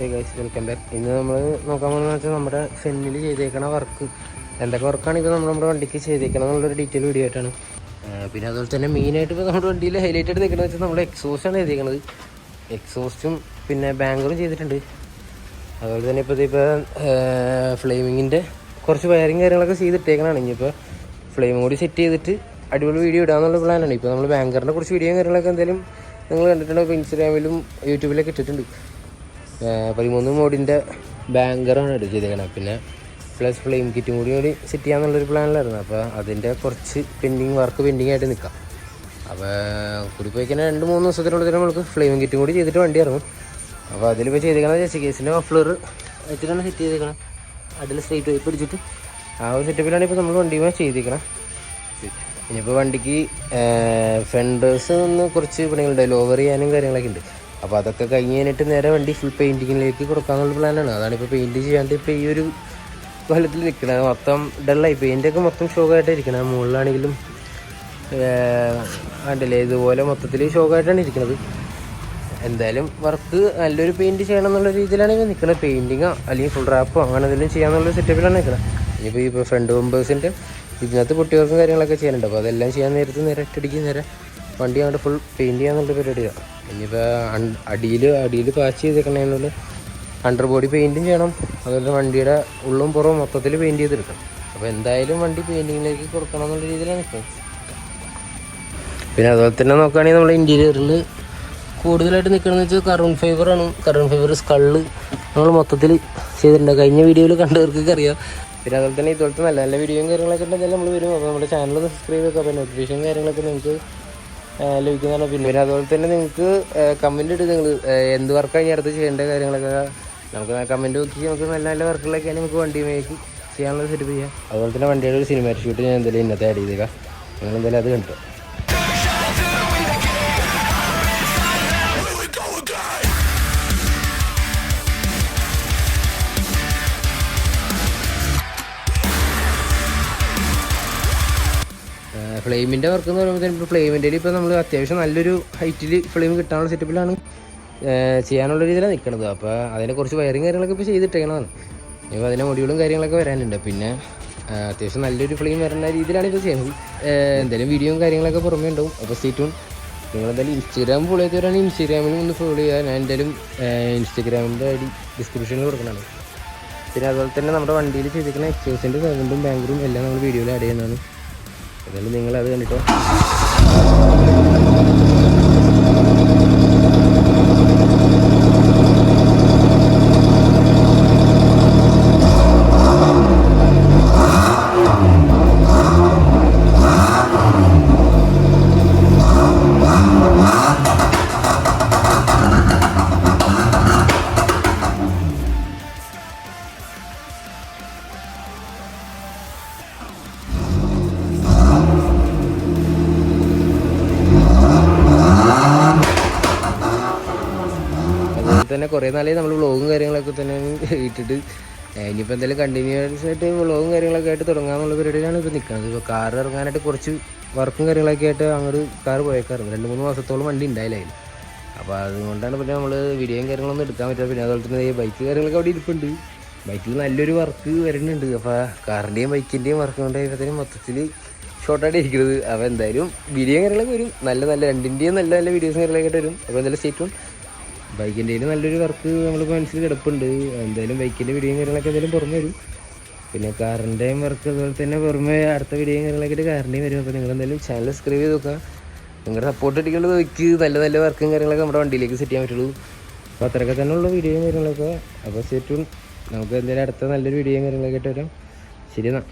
Hey guys, welcome back. ഇന്ന് നമ്മൾ നോക്കാൻ പോകുന്നതെന്ന് വെച്ചാൽ നമ്മുടെ ഫെന്നിൽ ചെയ്തേക്കണ വർക്ക് എന്തൊക്കെ വർക്കാണ് ഇപ്പോൾ നമ്മുടെ വണ്ടിക്ക് ചെയ്തേക്കണം എന്നുള്ളൊരു ഡീറ്റെയിൽ വീഡിയോ ആയിട്ടാണ്. പിന്നെ അതുപോലെ തന്നെ മെയിനായിട്ട് ഇപ്പോൾ നമ്മുടെ വണ്ടിയിൽ ഹൈലൈറ്റ് ആയിട്ട് നിൽക്കുന്നത് വെച്ചാൽ നമ്മുടെ എക്സോസ്റ്റാണ് ചെയ്തേക്കുന്നത്. എക്സോസ്റ്റും പിന്നെ ബാങ്കറും ചെയ്തിട്ടുണ്ട്. അതുപോലെ തന്നെ ഇപ്പോൾ ഫ്ലെയിമിങ്ങിൻ്റെ കുറച്ച് വയറിങ് കാര്യങ്ങളൊക്കെ ചെയ്തിട്ടേക്കണതാണ്. ഇനിയിപ്പോൾ ഫ്ലെയിം കൂടി സെറ്റ് ചെയ്തിട്ട് അടിപൊളി വീഡിയോ ഇടാന്നുള്ള പ്ലാനാണ്. ഇപ്പോൾ നമ്മൾ ബാങ്കറിൻ്റെ കുറച്ച് വീഡിയോയും കാര്യങ്ങളൊക്കെ എന്തായാലും നിങ്ങൾ കണ്ടിട്ടുണ്ടോ? ഇപ്പോൾ ഇൻസ്റ്റാഗ്രാമിലും യൂട്യൂബിലൊക്കെ ഇട്ടിട്ടുണ്ട്. 13 മോഡിൻ്റെ ബാങ്കറാണ് ചെയ്തേക്കണത്. പിന്നെ പ്ലസ് ഫ്ലെയിം കിറ്റും കൂടി സെറ്റ് ചെയ്യാന്നുള്ളൊരു പ്ലാനിലായിരുന്നു. അപ്പോൾ അതിൻ്റെ കുറച്ച് വർക്ക് പെൻഡിങ് ആയിട്ട് നിൽക്കാം. അപ്പോൾ കൂടി പോയി കഴിഞ്ഞാൽ 2-3 ദിവസത്തിനുള്ളിൽ നമുക്ക് ഫ്ലെയിം കിറ്റും കൂടി ചെയ്തിട്ട് വണ്ടി ഇറങ്ങും. അപ്പോൾ അതിലിപ്പോൾ ചെയ്തേക്കണത് ജെസ്സി കേസിൻ്റെ മഫ്ലർ വെച്ചിട്ടാണ് സെറ്റ് ചെയ്തേക്കണം. അതിൽ സ്ട്രൈറ്റ് വൈപ്പ് പിടിച്ചിട്ട് ആ ഒരു സെറ്റപ്പിലാണ് ഇപ്പോൾ നമ്മൾ വണ്ടിയുമായി ചെയ്തേക്കണം. ഇനിയിപ്പോൾ വണ്ടിക്ക് ഫെൻഡേഴ്സ് ഒന്ന് കുറച്ച് പണികളുണ്ട്, ലോവർ ചെയ്യാനും കാര്യങ്ങളൊക്കെ ഉണ്ട്. അപ്പോൾ അതൊക്കെ കഴിഞ്ഞ് കഴിഞ്ഞിട്ട് നേരെ വണ്ടി ഫുൾ പെയിൻറ്റിങ്ങിലേക്ക് കൊടുക്കാനുള്ള പ്ലാനാണ്. അതാണിപ്പോൾ പെയിൻറ്റ് ചെയ്യാണ്ട് ഇപ്പോൾ ഈ ഒരു കൊല്ലത്തിൽ നിൽക്കുന്നത്. മൊത്തം ഡള്ളായി, പെയിൻറ്റൊക്കെ മൊത്തം ഷോക്കായിട്ട് ഇരിക്കണം. മുകളിലാണെങ്കിലും കണ്ടില്ലേ, ഇതുപോലെ മൊത്തത്തിൽ ഷോക്കായിട്ടാണ് ഇരിക്കുന്നത്. എന്തായാലും വർക്ക് നല്ലൊരു പെയിൻറ്റ് ചെയ്യണം എന്നുള്ള രീതിയിലാണ് ഇപ്പോൾ നിൽക്കുന്നത്. പെയിൻറ്റിങ്ങോ അല്ലെങ്കിൽ ഫുൾ റാപ്പോ അങ്ങനെ എന്തെങ്കിലും ചെയ്യാമെന്നുള്ള സെറ്റപ്പിലാണ് നിൽക്കുന്നത്. ഇപ്പോൾ ഫ്രണ്ട് ബമ്പേഴ്സിൻ്റെ ഇതിനകത്ത് പൊട്ടിവർക്കും കാര്യങ്ങളൊക്കെ ചെയ്യാനുണ്ട്. അപ്പോൾ അതെല്ലാം ചെയ്യാൻ നേരത്ത് നേരെ ഒറ്റയടിക്ക് നേരെ വണ്ടി അങ്ങോട്ട് ഫുൾ പെയിൻറ്റ് ചെയ്യാന്നുള്ള പരിപാടിയാണ്. ഇനിയിപ്പോൾ അടിയിൽ പാച്ച് ചെയ്തേക്കണേനുള്ള അണ്ടർ ബോഡി പെയിൻറ്റും ചെയ്യണം. അതുപോലെ വണ്ടിയുടെ ഉള്ളും പുറവും മൊത്തത്തിൽ പെയിൻറ്റ് ചെയ്തെടുക്കണം. അപ്പോൾ എന്തായാലും വണ്ടി പെയിൻറ്റിങ്ങിലേക്ക് കൊടുക്കണം എന്നുള്ള രീതിയിലാണ് നിൽക്കുന്നത്. പിന്നെ അതുപോലെ തന്നെ നോക്കുകയാണെങ്കിൽ നമ്മുടെ ഇൻറ്റീരിയറിൽ കൂടുതലായിട്ട് നിൽക്കണമെന്ന് വെച്ചാൽ കർബൺ ഫൈബറാണ്. കർബൺ ഫൈബർ സ്കള് നമ്മൾ മൊത്തത്തിൽ ചെയ്തിട്ടുണ്ട്. കഴിഞ്ഞ വീഡിയോയിൽ കണ്ടവർക്കൊക്കെ അറിയാം. പിന്നെ അതുപോലെ തന്നെ ഇതുപോലത്തെ നല്ല നല്ല വീഡിയോയും കാര്യങ്ങളൊക്കെ ഉണ്ടെങ്കിൽ നമ്മൾ വരും. അപ്പോൾ നമ്മുടെ ചാനൽ സബ്സ്ക്രൈബ് ചെയ്യുക. അപ്പോൾ നോട്ടിഫിക്കേഷൻ കാര്യങ്ങളൊക്കെ നിങ്ങൾക്ക് ലഭിക്കുന്നതാണ്. പിന്നെ അതുപോലെ തന്നെ നിങ്ങൾക്ക് കമൻറ്റ് ഇട്ട് നിങ്ങൾ എന്ത് വർക്കാണ് ഇനി അടുത്ത് ചെയ്യേണ്ട കാര്യങ്ങളൊക്കെ നമുക്ക് കമൻറ്റ് നോക്കി നമുക്ക് നല്ല നല്ല വർക്കുകളൊക്കെയാണ് നമുക്ക് വണ്ടിയുമേക്ക് ചെയ്യാനുള്ള സെറ്റപ്പ് ചെയ്യാം. അതുപോലെ തന്നെ വണ്ടിയുടെ ഒരു സിനിമാറ്റിക് ഷൂട്ട് ഞാൻ എന്തായാലും ഇന്നത്തെ ആഡ് ചെയ്തേക്കാം. നിങ്ങൾ എന്തായാലും അത് കണ്ടു. ഫ്ലെയിമിൻ്റെ വർക്ക് എന്ന് പറയുമ്പോൾ ഇപ്പോൾ ഫ്ലെയിമിൻ്റെ ഇപ്പോൾ നമ്മൾ അത്യാവശ്യം നല്ലൊരു ഹൈറ്റിൽ ഫ്ലെയിം കിട്ടാനുള്ള സെറ്റപ്പിലാണ് ചെയ്യാനുള്ള രീതിയിലാണ് നിൽക്കുന്നത്. അപ്പോൾ അതിനെ കുറച്ച് വയറിങ് കാര്യങ്ങളൊക്കെ ഇപ്പോൾ ചെയ്തിട്ടേക്കണതാണ്. ഇപ്പോൾ അതിൻ്റെ മൊഡ്യൂളും കാര്യങ്ങളൊക്കെ വരാനുണ്ട്. പിന്നെ അത്യാവശ്യം നല്ലൊരു ഫ്ലെയിം വരുന്ന രീതിയിലാണ് ഇപ്പോൾ ചെയ്യുന്നത്. എന്തായാലും വീഡിയോയും കാര്യങ്ങളൊക്കെ പുറമേ ഉണ്ടാവും. അപ്പോൾ സ്റ്റേ ട്യൂൺ. നിങ്ങളെന്തായാലും ഇൻസ്റ്റാഗ്രാം ഫോളോ ചെയ്തവരാണെങ്കിൽ ഇൻസ്റ്റാഗ്രാമിൽ ഒന്ന് ഫോളോ ചെയ്യുക. ഞാൻ എന്തായാലും ഇൻസ്റ്റാഗ്രാമിൻ്റെ ഐഡി ഡിസ്ക്രിപ്ഷനിൽ കൊടുക്കണതാണ്. പിന്നെ അതുപോലെ തന്നെ നമ്മുടെ വണ്ടിയിൽ ചെയ്തിരിക്കുന്ന എക്സോസിൻ്റെ സൗണ്ടും ബാങ്കറും എല്ലാം നമ്മൾ വീഡിയോയിൽ ആഡ് ചെയ്യുന്നതാണ്. എന്നാലും നിങ്ങളത് കണ്ടിട്ടോ. തന്നെ കുറേ നാളെ നമ്മൾ വ്ളോഗും കാര്യങ്ങളൊക്കെ തന്നെ ഇട്ടിട്ട് ഇനിയിപ്പോൾ എന്തായാലും കണ്ടിന്യൂസ് ആയിട്ട് വ്ളോഗും കാര്യങ്ങളൊക്കെ ആയിട്ട് തുടങ്ങാമെന്നുള്ള പരിപാടിയിലാണ് ഇപ്പോൾ നിൽക്കുന്നത്. ഇപ്പോൾ കാർ ഇറങ്ങാനായിട്ട് കുറച്ച് വർക്കും കാര്യങ്ങളൊക്കെ ആയിട്ട് അങ്ങോട്ട് കാർ പോയേക്കാറുണ്ട്. 2-3 മാസത്തോളം വണ്ടി ഉണ്ടായില്ലായിരുന്നു. അപ്പോൾ അതുകൊണ്ടാണ് പിന്നെ നമ്മൾ വീഡിയോയും കാര്യങ്ങളൊന്നും എടുക്കാൻ പറ്റില്ല. പിന്നെ അതുപോലെ തന്നെ ബൈക്ക് കാര്യങ്ങളൊക്കെ അവിടെ ഇരിപ്പുണ്ട്. ബൈക്കിൽ നല്ലൊരു വർക്ക് വരുന്നുണ്ട്. അപ്പോൾ കാറിൻ്റെയും ബൈക്കിൻ്റെയും വർക്ക് കൊണ്ടായപ്പോഴത്തേനും മൊത്തത്തിൽ ഷോർട്ടായിട്ട് ഇരിക്കുന്നത്. അപ്പോൾ എന്തായാലും വീഡിയോ കാര്യങ്ങളൊക്കെ വരും. നല്ല രണ്ടിൻ്റെയും നല്ല നല്ല വീഡിയോസും കാര്യങ്ങളൊക്കെ ആയിട്ട് വരും. അപ്പോൾ എന്തായാലും സ്റ്റേ ട്യൂൺ. ബൈക്കിൻ്റെ നല്ലൊരു വർക്ക് നമ്മളിപ്പോൾ മനസ്സിൽ കിടപ്പുണ്ട്. എന്തായാലും ബൈക്കിൻ്റെ വീഡിയോയും കാര്യങ്ങളൊക്കെ എന്തായാലും പുറമെ വരും. പിന്നെ കാറിൻ്റെയും വർക്ക് അതുപോലെ തന്നെ പുറമെ അടുത്ത വീഡിയോയും കാര്യങ്ങളൊക്കെ ആയിട്ട് കാറിൻ്റെയും വരും. അപ്പോൾ നിങ്ങളെന്തായാലും ചാനൽ സബ്സ്ക്രൈബ് ചെയ്ത് നോക്കുക. നിങ്ങളുടെ സപ്പോർട്ട് അടിക്കേണ്ടത് നോക്കി നല്ല വർക്കും കാര്യങ്ങളൊക്കെ നമ്മുടെ വണ്ടിയിലേക്ക് സെറ്റ് ചെയ്യാൻ പറ്റുള്ളൂ. അപ്പോൾ അത്രയൊക്കെ തന്നെയുള്ള വീഡിയോയും കാര്യങ്ങളൊക്കെ. അപ്പോൾ സ്റ്റേ ട്യൂൺ. നമുക്ക് എന്തായാലും അടുത്ത നല്ലൊരു വീഡിയോയും കാര്യങ്ങളൊക്കെ ആയിട്ട് വരാം. ശരി എന്നാൽ.